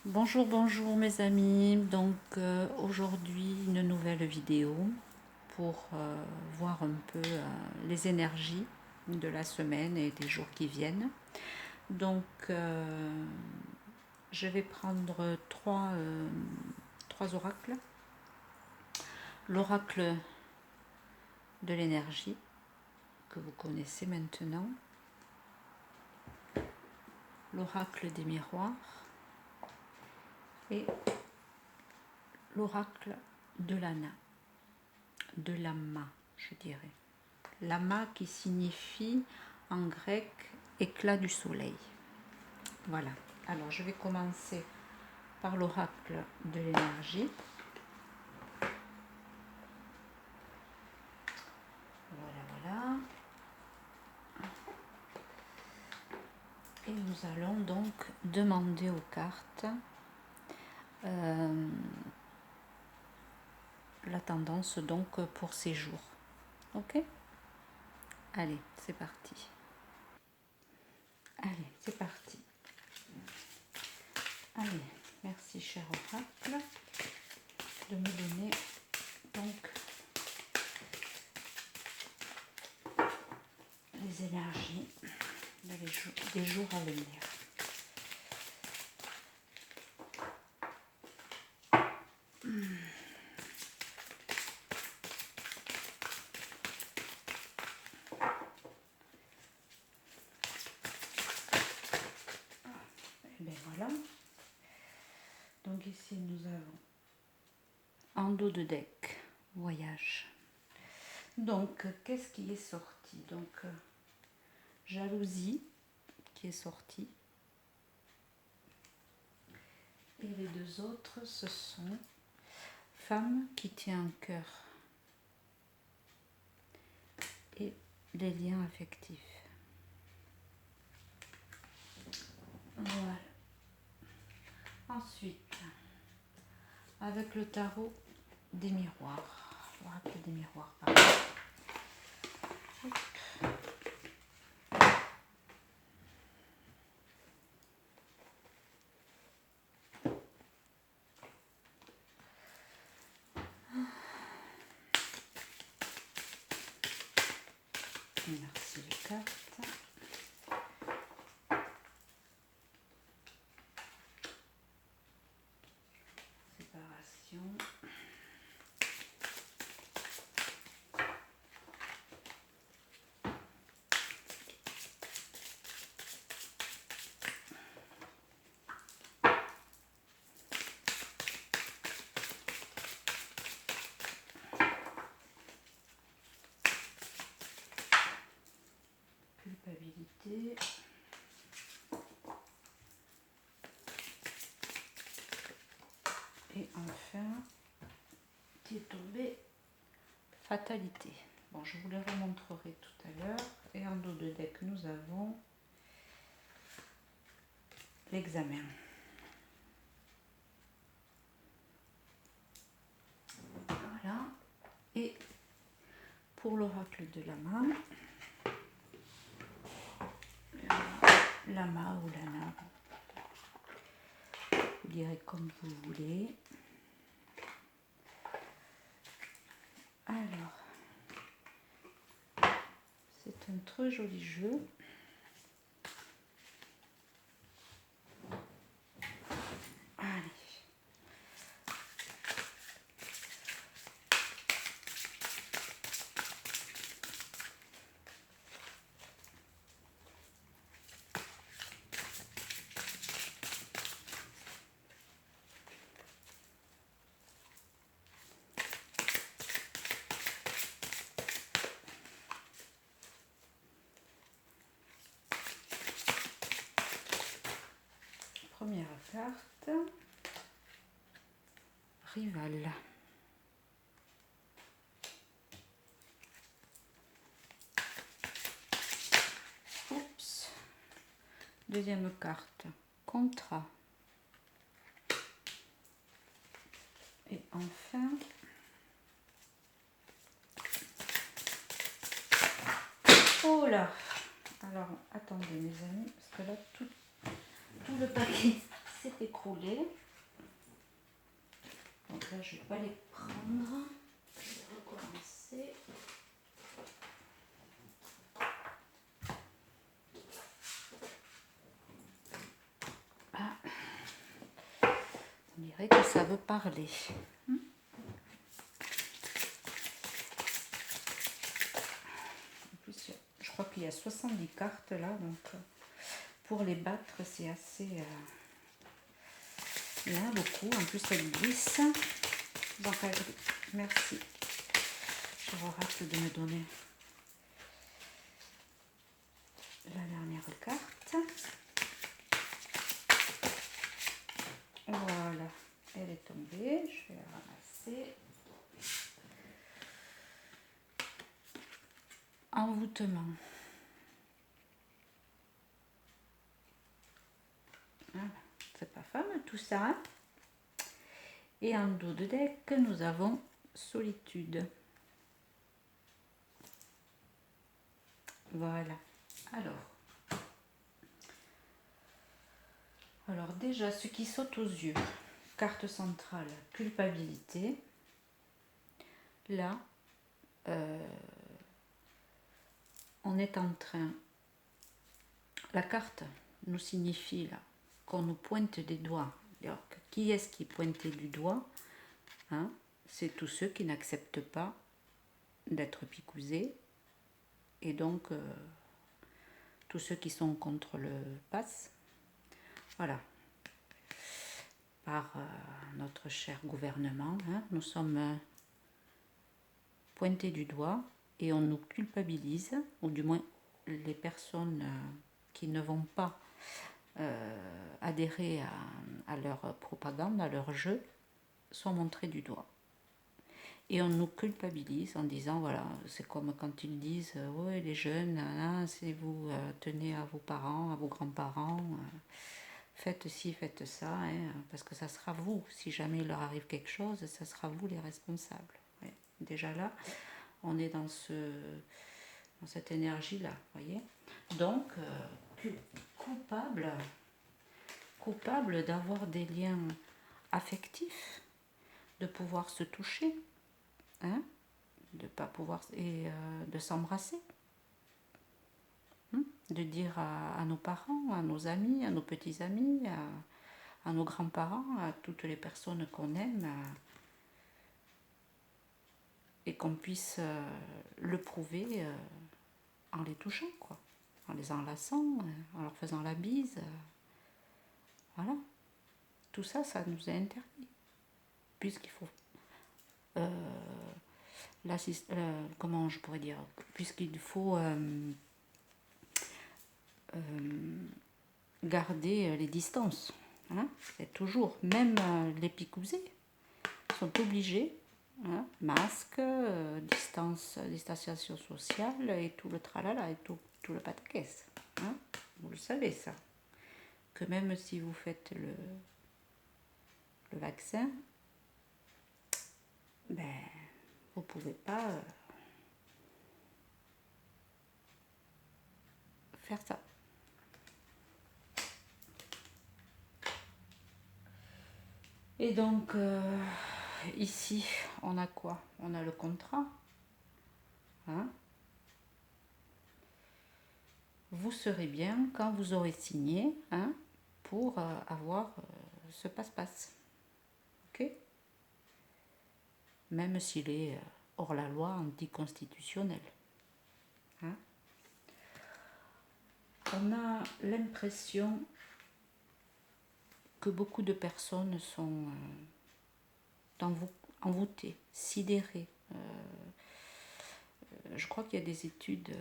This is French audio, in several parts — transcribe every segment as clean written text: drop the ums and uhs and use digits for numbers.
Bonjour, bonjour mes amis. Donc aujourd'hui une nouvelle vidéo pour voir un peu les énergies de la semaine et des jours qui viennent. Donc je vais prendre trois oracles. L'oracle de l'énergie que vous connaissez maintenant, l'oracle des miroirs et l'oracle de l'Anna, de l'Amma, je dirais. L'Amma qui signifie en grec éclat du soleil. Voilà. Alors je vais commencer par l'oracle de l'énergie. Voilà. Et nous allons donc demander aux cartes la tendance donc pour ces jours. Ok? Allez, c'est parti. Allez, merci cher oracle de me donner donc les énergies des jours à venir. Et bien voilà. Donc ici nous avons en dos de deck, voyage. Donc qu'est-ce qui est sorti? Donc jalousie qui est sortie. Et les deux autres, ce sont femme qui tient un cœur et les liens affectifs. Voilà. Ensuite, avec le tarot des miroirs, l'oracle des miroirs, pardon. Merci les cartes. Séparation. Culpabilité. Et enfin, qui est tombé, fatalité. Bon, je vous les remontrerai tout à l'heure. Et en dos de deck, nous avons l'examen. Voilà. Et pour l'oracle de l'Amma, l'Amma ou l'Anna, vous direz comme vous voulez. Alors, c'est un très joli jeu. Allez. Première carte, rival. Oups. Deuxième carte, contrat. Et enfin, oh là. Alors, attendez mes amis, parce que là, tout le paquet s'est écroulé. écroulées. Donc là, je ne vais pas les prendre. Je vais recommencer. Ah. On dirait que ça veut parler. En plus, je crois qu'il y a 70 cartes là, donc pour les battre, c'est assez... Il y en a beaucoup, en plus elle glisse. Donc, merci. Je vous rappelle de me donner la dernière carte. Voilà, elle est tombée. Je vais la ramasser. Envoûtement. Voilà, c'est pas fameux tout ça. Hein. Et en dos de deck, nous avons solitude. Voilà. Alors déjà, ce qui saute aux yeux. Carte centrale, culpabilité. Là, on est en train... La carte nous signifie là qu'on nous pointe des doigts. Alors, qui est-ce qui est pointé du doigt, hein? C'est tous ceux qui n'acceptent pas d'être picousés. Et donc, tous ceux qui sont contre le pass. Voilà. Par notre cher gouvernement, hein, nous sommes pointés du doigt et on nous culpabilise, ou du moins les personnes qui ne vont pas adhérer à leur propagande, à leur jeu, sont montrées du doigt. Et on nous culpabilise en disant, voilà, c'est comme quand ils disent, ouais, les jeunes, si vous tenez à vos parents, à vos grands-parents, faites ci, faites ça, hein, parce que ça sera vous, si jamais il leur arrive quelque chose, ça sera vous les responsables. Ouais. Déjà là, on est dans cette énergie-là, voyez. Donc, coupable d'avoir des liens affectifs, de pouvoir se toucher, hein, de pas pouvoir et de s'embrasser, hein, de dire à nos parents, à nos amis, à nos petits amis, à nos grands-parents, à toutes les personnes qu'on aime, et qu'on puisse le prouver en les touchant, quoi, en les enlaçant, en leur faisant la bise, voilà. Tout ça, ça nous est interdit, puisqu'il faut comment je pourrais dire, puisqu'il faut garder les distances, hein, et toujours, même les picousés sont obligés, hein, masque, distanciation sociale et tout le tralala et tout le pataquès, hein, vous le savez ça, que même si vous faites le vaccin, ben vous pouvez pas faire ça. Et donc ici on a quoi? On a le contrat, hein? Vous serez bien quand vous aurez signé, hein, pour avoir ce passe-passe, ok? Même s'il est hors la loi, anticonstitutionnel, hein? On a l'impression que beaucoup de personnes sont envoûtées, sidérées. Je crois qu'il y a des études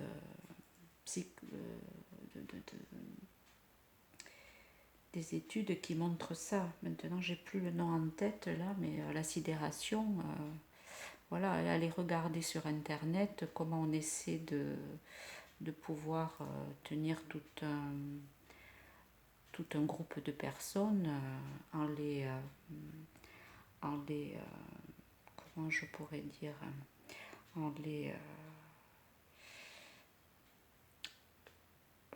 des études qui montrent ça. Maintenant, j'ai plus le nom en tête là, mais la sidération, voilà, allez regarder sur internet comment on essaie de pouvoir tenir tout un groupe de personnes en les comment je pourrais dire, en les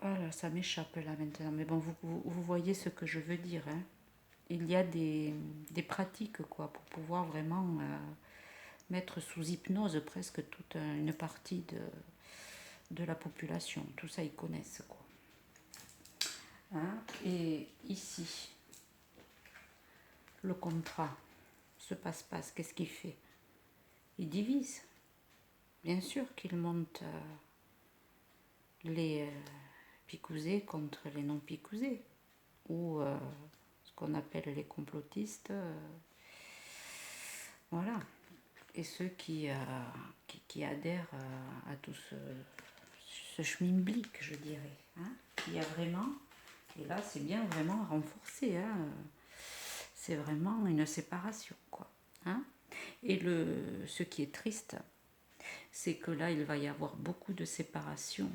voilà, ça m'échappe là maintenant, mais bon, vous voyez ce que je veux dire, hein. il y a des pratiques quoi, pour pouvoir vraiment mettre sous hypnose presque toute une partie de la population. Tout ça, ils connaissent quoi. Hein? Et ici, le contrat se passe-passe, qu'est-ce qu'il fait? Il divise. Bien sûr qu'il monte les picousés contre les non-picousés, ou ce qu'on appelle les complotistes, voilà. Et ceux qui adhèrent à tout ce schmilblick, je dirais. Hein. Il y a vraiment, et là c'est bien vraiment renforcé, hein, c'est vraiment une séparation, quoi. Hein. Et ce qui est triste, c'est que là il va y avoir beaucoup de séparation,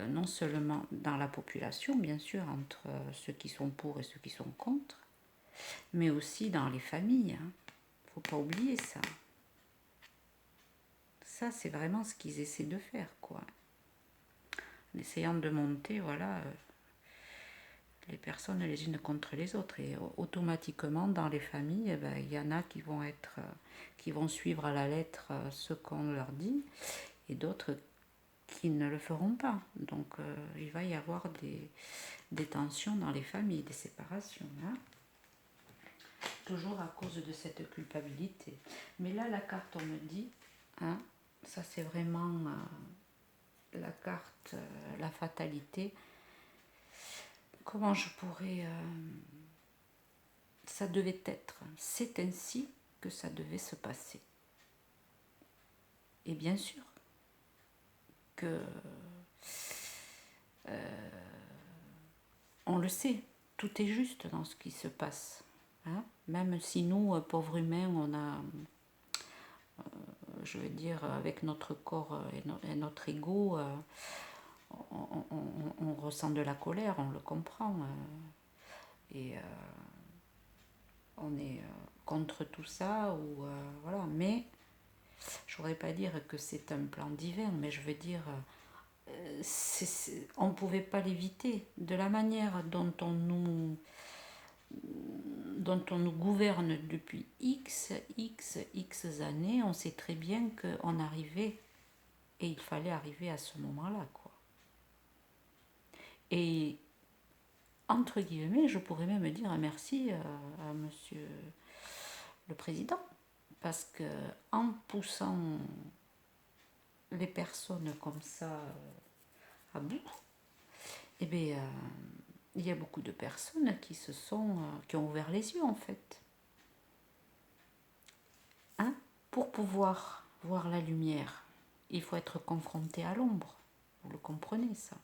non seulement dans la population, bien sûr, entre ceux qui sont pour et ceux qui sont contre, mais aussi dans les familles. Hein. Faut pas oublier ça. Ça, c'est vraiment ce qu'ils essaient de faire, quoi. En essayant de monter, voilà, les personnes les unes contre les autres. Et automatiquement, dans les familles, eh ben, il y en a qui vont suivre à la lettre ce qu'on leur dit, et d'autres qui ne le feront pas. Donc, il va y avoir des tensions dans les familles, des séparations. Hein. Toujours à cause de cette culpabilité. Mais là, la carte, on me dit, hein, ça c'est vraiment la carte, la fatalité. Comment je pourrais... ça devait être. C'est ainsi que ça devait se passer. Et bien sûr que... on le sait, tout est juste dans ce qui se passe. Hein. Même si nous, pauvres humains, on a... je veux dire, avec notre corps et notre ego, on ressent de la colère, on le comprend. Et on est contre tout ça, ou voilà. Mais je voudrais pas dire que c'est un plan divin, mais je veux dire, on ne pouvait pas l'éviter. De la manière dont on nous gouverne depuis X années, on sait très bien qu'on arrivait, et il fallait arriver à ce moment-là, quoi. Et entre guillemets, je pourrais même dire un merci à monsieur le président, parce que en poussant les personnes comme ça à bout, eh bien, il y a beaucoup de personnes qui ont ouvert les yeux, en fait. Hein? Pour pouvoir voir la lumière, il faut être confronté à l'ombre. Vous le comprenez, ça?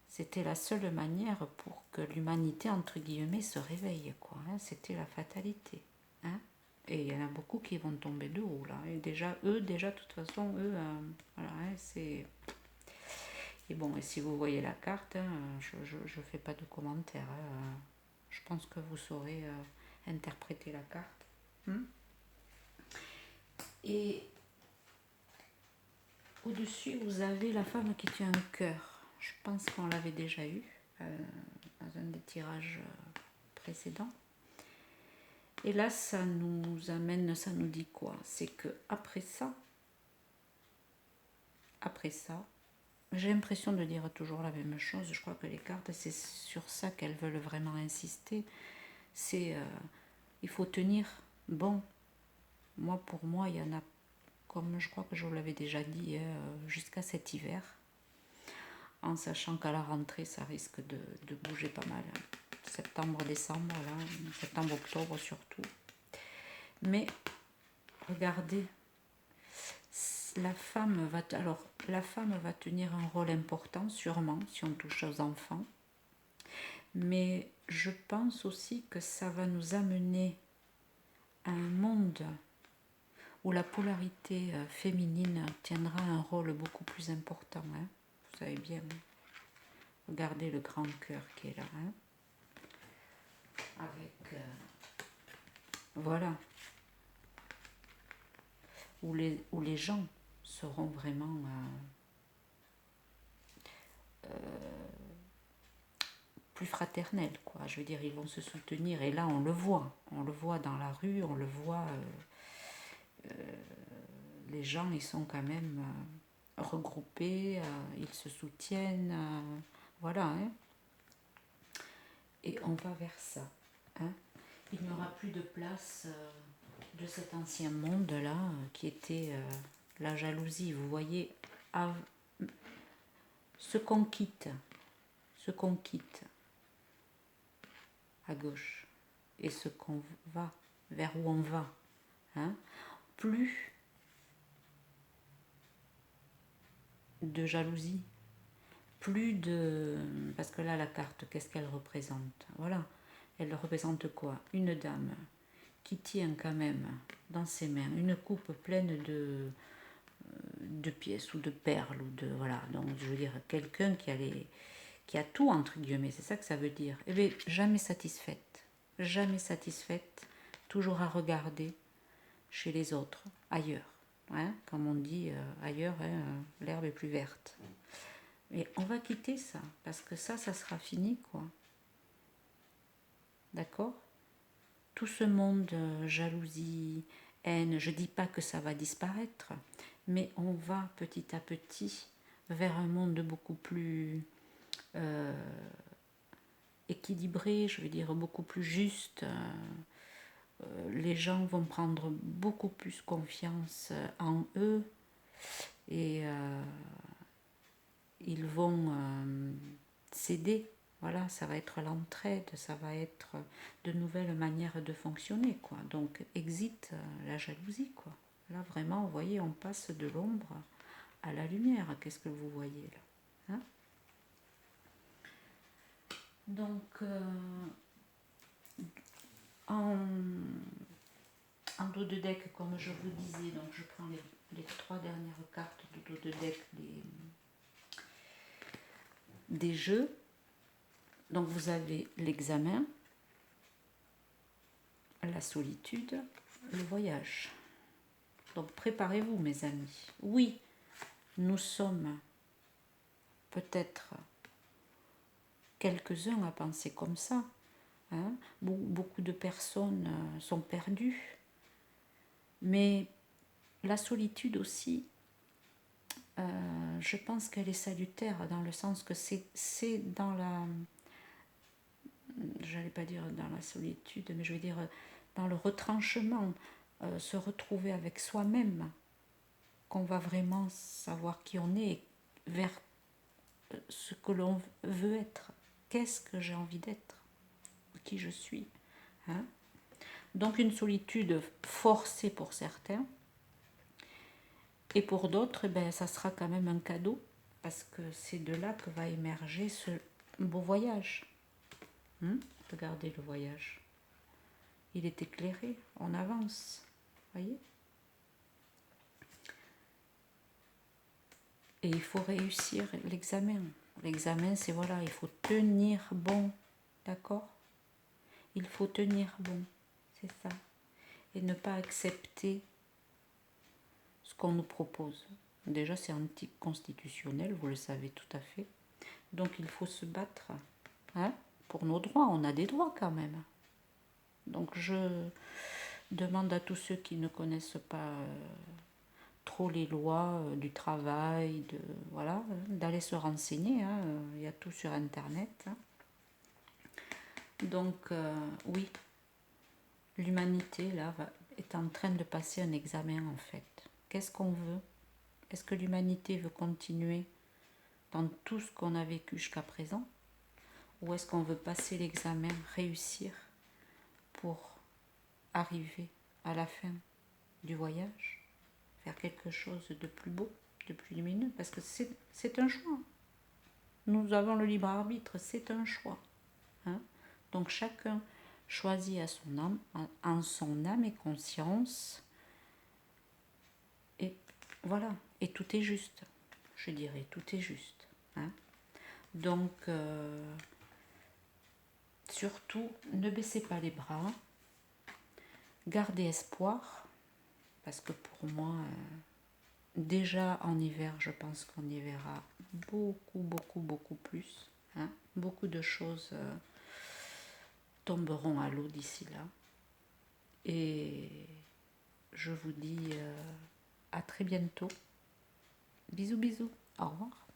C'était la seule manière pour que l'humanité, entre guillemets, se réveille, quoi. Hein. C'était la fatalité. Hein. Et il y en a beaucoup qui vont tomber de haut, là. Et déjà, de toute façon, voilà, hein, c'est... Et bon, et si vous voyez la carte, hein, je fais pas de commentaires. Hein. Je pense que vous saurez interpréter la carte. Et au-dessus, vous avez la femme qui tient un cœur. Je pense qu'on l'avait déjà eu dans un des tirages précédents. Et là, ça nous dit quoi? C'est que après ça, j'ai l'impression de dire toujours la même chose. Je crois que les cartes, c'est sur ça qu'elles veulent vraiment insister. C'est il faut tenir bon. Pour moi, il y en a, comme je crois que je vous l'avais déjà dit, jusqu'à cet hiver. En sachant qu'à la rentrée, ça risque de bouger pas mal. Septembre, décembre, là, septembre, octobre surtout. Mais regardez, la femme va tenir un rôle important, sûrement, si on touche aux enfants. Mais je pense aussi que ça va nous amener à un monde où la polarité féminine tiendra un rôle beaucoup plus important. Hein. Vous savez bien, hein. Regardez le grand cœur qui est là. Hein. Avec... voilà. Où les gens seront vraiment plus fraternel, quoi. Je veux dire, ils vont se soutenir, et là on le voit dans la rue, on le voit, les gens ils sont quand même regroupés, ils se soutiennent, voilà, hein. Et on va vers ça, hein. Il n'y aura plus de place de cet ancien monde-là qui était la jalousie. Vous voyez, ce qu'on quitte à gauche et ce qu'on va, vers où on va, hein, plus de jalousie, plus de... Parce que là, la carte, qu'est-ce qu'elle représente? Voilà, elle représente quoi? Une dame qui tient quand même dans ses mains une coupe pleine de pièces ou de perles, ou de... Voilà, donc je veux dire, quelqu'un qui a tout, entre guillemets, c'est ça que ça veut dire. Eh bien, jamais satisfaite, toujours à regarder chez les autres, ailleurs. Hein, comme on dit, ailleurs, hein, l'herbe est plus verte. Et on va quitter ça, parce que ça sera fini, quoi. D'accord? Tout ce monde, jalousie, haine, je dis pas que ça va disparaître, mais on va petit à petit vers un monde beaucoup plus équilibré, je veux dire beaucoup plus juste. Les gens vont prendre beaucoup plus confiance en eux, et ils vont s'aider. Voilà, ça va être l'entraide, ça va être de nouvelles manières de fonctionner, quoi. Donc, exit la jalousie, quoi. Là, vraiment, vous voyez, on passe de l'ombre à la lumière. Qu'est-ce que vous voyez là, hein? Donc, en dos de deck, comme je vous disais, donc je prends les 3 dernières cartes du dos de deck des jeux. Donc vous avez l'examen, la solitude, le voyage. Donc préparez-vous, mes amis. Oui, nous sommes peut-être quelques-uns à penser comme ça, hein. Beaucoup de personnes sont perdues, mais la solitude aussi, je pense qu'elle est salutaire, dans le sens que c'est dans la... J'allais pas dire dans la solitude, mais je veux dire dans le retranchement, se retrouver avec soi-même, qu'on va vraiment savoir qui on est, vers ce que l'on veut être. Qu'est-ce que j'ai envie d'être? Qui je suis, hein? Donc une solitude forcée pour certains, et pour d'autres, ben, ça sera quand même un cadeau, parce que c'est de là que va émerger ce beau voyage. Regardez le voyage. Il est éclairé, on avance, voyez? Et il faut réussir l'examen. L'examen, c'est voilà, il faut tenir bon, d'accord? Il faut tenir bon, c'est ça. Et ne pas accepter ce qu'on nous propose. Déjà, c'est anticonstitutionnel, vous le savez tout à fait. Donc, il faut se battre, hein, pour nos droits. On a des droits quand même. Donc, je demande à tous ceux qui ne connaissent pas trop les lois du travail, voilà, d'aller se renseigner, hein. Il y a tout sur Internet, hein. Donc, oui, l'humanité, là, est en train de passer un examen, en fait. Qu'est-ce qu'on veut? Est-ce que l'humanité veut continuer dans tout ce qu'on a vécu jusqu'à présent? Ou est-ce qu'on veut passer l'examen, réussir, pour arriver à la fin du voyage, faire quelque chose de plus beau, de plus lumineux? Parce que c'est un choix. Nous avons le libre arbitre, c'est un choix, hein? Donc chacun choisit à son âme, en son âme et conscience, et voilà, et tout est juste, je dirais, tout est juste, hein? Donc surtout, ne baissez pas les bras, gardez espoir, parce que pour moi, déjà en hiver, je pense qu'on y verra beaucoup, beaucoup, beaucoup plus. hein. Beaucoup de choses tomberont à l'eau d'ici là. Et je vous dis à très bientôt. Bisous, bisous. Au revoir.